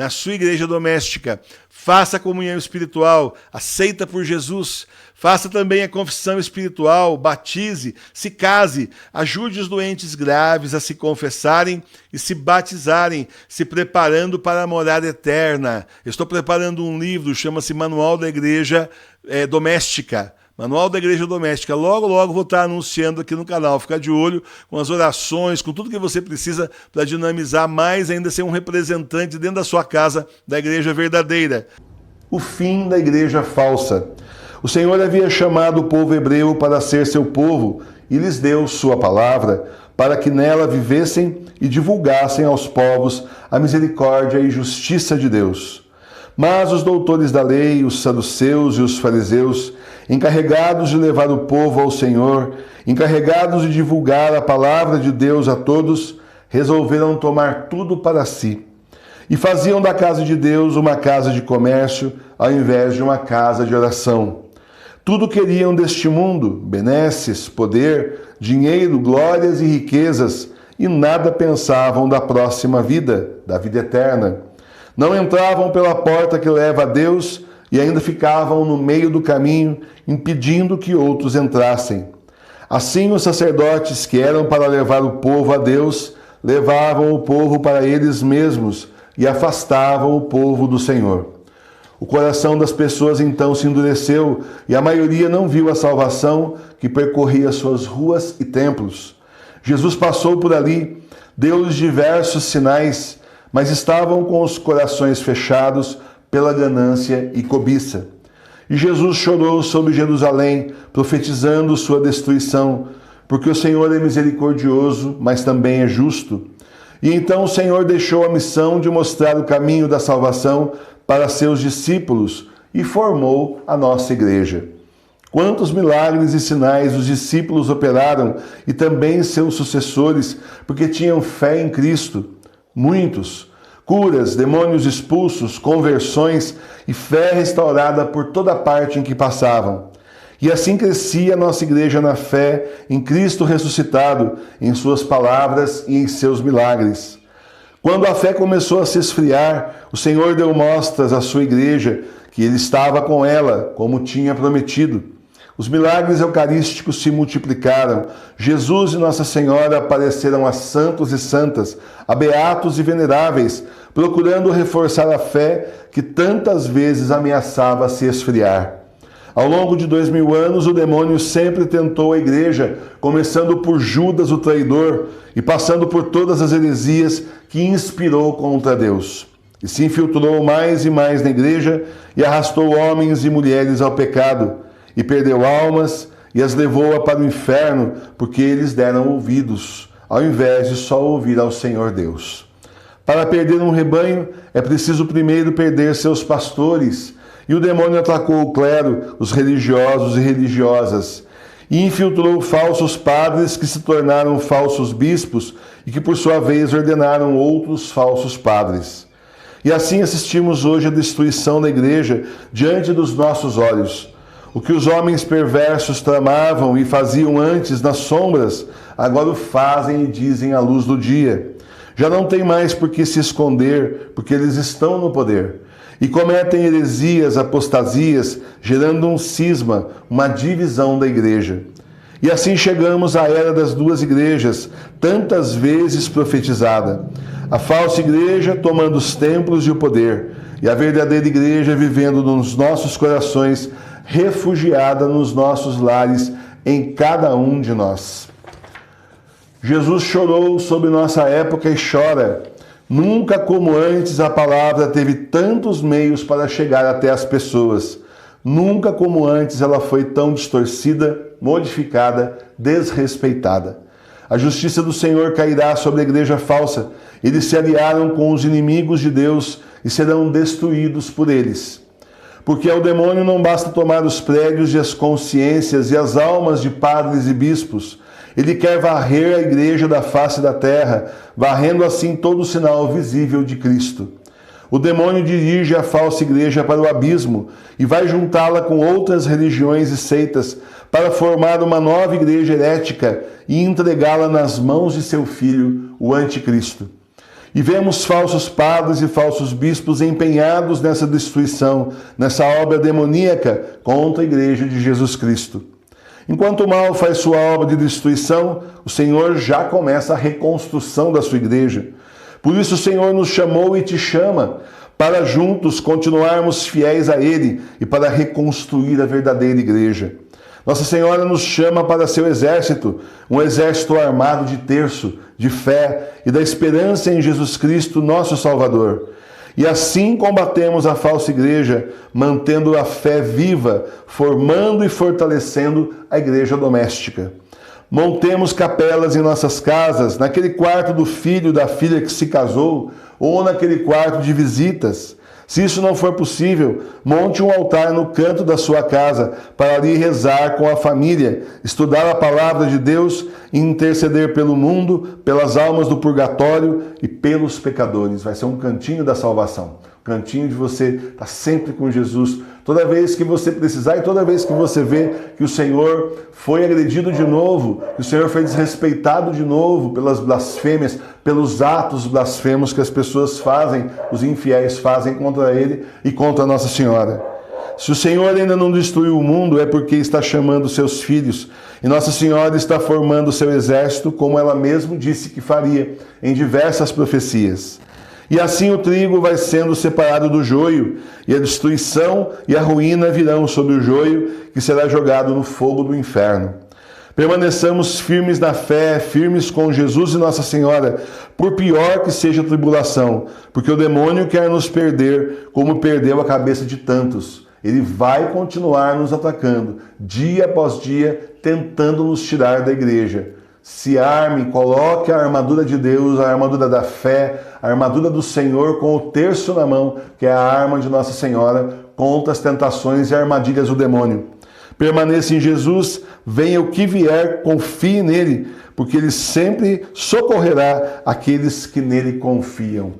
na sua igreja doméstica. Faça a comunhão espiritual, aceita por Jesus. Faça também a confissão espiritual, batize, se case, ajude os doentes graves a se confessarem e se batizarem, se preparando para a morada eterna. Estou preparando um livro, chama-se Manual da Igreja Doméstica. Manual da Igreja Doméstica. Logo, logo vou estar anunciando aqui no canal. Fica de olho com as orações, com tudo que você precisa para dinamizar mais ainda, ser um representante dentro da sua casa da igreja verdadeira. O fim da igreja falsa. O Senhor havia chamado o povo hebreu para ser seu povo e lhes deu sua palavra, para que nela vivessem e divulgassem aos povos a misericórdia e justiça de Deus. Mas os doutores da lei, os saduceus e os fariseus, encarregados de levar o povo ao Senhor, encarregados de divulgar a palavra de Deus a todos, resolveram tomar tudo para si. E faziam da casa de Deus uma casa de comércio, ao invés de uma casa de oração. Tudo queriam deste mundo, benesses, poder, dinheiro, glórias e riquezas, e nada pensavam da próxima vida, da vida eterna. Não entravam pela porta que leva a Deus, e ainda ficavam no meio do caminho, impedindo que outros entrassem. Assim, os sacerdotes que eram para levar o povo a Deus, levavam o povo para eles mesmos e afastavam o povo do Senhor. O coração das pessoas então se endureceu e a maioria não viu a salvação que percorria suas ruas e templos. Jesus passou por ali, deu-lhes diversos sinais, mas estavam com os corações fechados pela ganância e cobiça. E Jesus chorou sobre Jerusalém, profetizando sua destruição, porque o Senhor é misericordioso, mas também é justo. E então o Senhor deixou a missão de mostrar o caminho da salvação para seus discípulos e formou a nossa igreja. Quantos milagres e sinais os discípulos operaram e também seus sucessores, porque tinham fé em Cristo? Muitos. Curas, demônios expulsos, conversões e fé restaurada por toda parte em que passavam. E assim crescia a nossa igreja na fé em Cristo ressuscitado, em suas palavras e em seus milagres. Quando a fé começou a se esfriar, o Senhor deu mostras à sua igreja que ele estava com ela, como tinha prometido. Os milagres eucarísticos se multiplicaram. Jesus e Nossa Senhora apareceram a santos e santas, a beatos e veneráveis, procurando reforçar a fé que tantas vezes ameaçava se esfriar. Ao longo de 2000 anos, o demônio sempre tentou a igreja, começando por Judas, o traidor, e passando por todas as heresias que inspirou contra Deus. E se infiltrou mais e mais na igreja e arrastou homens e mulheres ao pecado, e perdeu almas e as levou para o inferno, porque eles deram ouvidos, ao invés de só ouvir ao Senhor Deus. Para perder um rebanho, é preciso primeiro perder seus pastores, e o demônio atacou o clero, os religiosos e religiosas, e infiltrou falsos padres que se tornaram falsos bispos e que, por sua vez, ordenaram outros falsos padres. E assim assistimos hoje à destruição da igreja diante dos nossos olhos. O que os homens perversos tramavam e faziam antes nas sombras, agora o fazem e dizem à luz do dia. Já não tem mais por que se esconder, porque eles estão no poder. E cometem heresias, apostasias, gerando um cisma, uma divisão da igreja. E assim chegamos à era das duas igrejas, tantas vezes profetizada. A falsa igreja tomando os templos e o poder, e a verdadeira igreja vivendo nos nossos corações, refugiada nos nossos lares, em cada um de nós. Jesus chorou sobre nossa época e chora. Nunca como antes a palavra teve tantos meios para chegar até as pessoas. Nunca como antes ela foi tão distorcida, modificada, desrespeitada. A justiça do Senhor cairá sobre a igreja falsa. Eles se aliaram com os inimigos de Deus e serão destruídos por eles. Porque ao demônio não basta tomar os prédios e as consciências e as almas de padres e bispos. Ele quer varrer a igreja da face da terra, varrendo assim todo o sinal visível de Cristo. O demônio dirige a falsa igreja para o abismo e vai juntá-la com outras religiões e seitas para formar uma nova igreja herética e entregá-la nas mãos de seu filho, o anticristo. E vemos falsos padres e falsos bispos empenhados nessa destruição, nessa obra demoníaca contra a Igreja de Jesus Cristo. Enquanto o mal faz sua obra de destruição, o Senhor já começa a reconstrução da sua igreja. Por isso o Senhor nos chamou e te chama, para juntos continuarmos fiéis a Ele e para reconstruir a verdadeira igreja. Nossa Senhora nos chama para seu exército, um exército armado de terço, de fé e da esperança em Jesus Cristo, nosso Salvador. E assim combatemos a falsa igreja, mantendo a fé viva, formando e fortalecendo a igreja doméstica. Montemos capelas em nossas casas, naquele quarto do filho da filha que se casou, ou naquele quarto de visitas. Se isso não for possível, monte um altar no canto da sua casa para ali rezar com a família, estudar a palavra de Deus e interceder pelo mundo, pelas almas do purgatório e pelos pecadores. Vai ser um cantinho da salvação, um cantinho de você estar sempre com Jesus. Toda vez que você precisar e toda vez que você vê que o Senhor foi agredido de novo, que o Senhor foi desrespeitado de novo pelas blasfêmias, pelos atos blasfemos que as pessoas fazem, os infiéis fazem contra Ele e contra Nossa Senhora. Se o Senhor ainda não destruiu o mundo, é porque está chamando seus filhos. E Nossa Senhora está formando seu exército, como ela mesma disse que faria, em diversas profecias. E assim o trigo vai sendo separado do joio, e a destruição e a ruína virão sobre o joio, que será jogado no fogo do inferno. Permaneçamos firmes na fé, firmes com Jesus e Nossa Senhora, por pior que seja a tribulação, porque o demônio quer nos perder, como perdeu a cabeça de tantos. Ele vai continuar nos atacando, dia após dia, tentando nos tirar da igreja. Se arme, coloque a armadura de Deus, a armadura da fé, a armadura do Senhor com o terço na mão, que é a arma de Nossa Senhora contra as tentações e armadilhas do demônio. Permaneça em Jesus, venha o que vier, confie nele, porque ele sempre socorrerá aqueles que nele confiam.